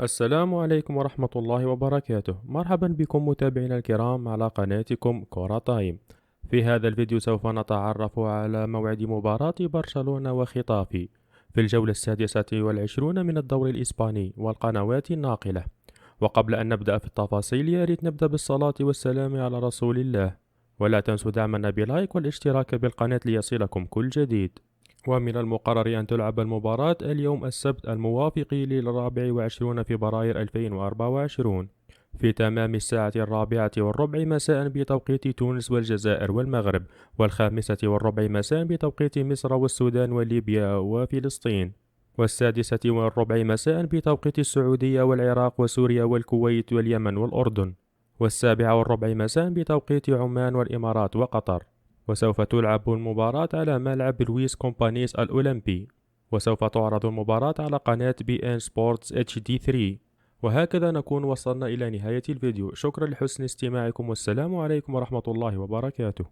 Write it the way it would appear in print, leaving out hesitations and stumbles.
السلام عليكم ورحمة الله وبركاته. مرحبا بكم متابعينا الكرام على قناتكم كورة تايم. في هذا الفيديو سوف نتعرف على موعد مباراة برشلونة وخطافي في الجولة السادسة والعشرون من الدوري الإسباني والقنوات الناقلة. وقبل أن نبدأ في التفاصيل يا ريت نبدأ بالصلاة والسلام على رسول الله، ولا تنسوا دعمنا بلايك والاشتراك بالقناة ليصلكم كل جديد. ومن المقرر أن تلعب المباراة اليوم السبت الموافق لل24 فبراير 2024 في تمام الساعة 4:15 مساء بتوقيت تونس والجزائر والمغرب، و5:15 مساء بتوقيت مصر والسودان وليبيا وفلسطين، و6:15 مساء بتوقيت السعودية والعراق وسوريا والكويت واليمن والأردن، و7:15 مساء بتوقيت عمان والإمارات وقطر. وسوف تلعب المباراة على ملعب لويس كومبانيس الأولمبي، وسوف تعرض المباراة على قناة بي إن سبورتس اتش دي 3. وهكذا نكون وصلنا إلى نهاية الفيديو. شكرا لحسن استماعكم والسلام عليكم ورحمة الله وبركاته.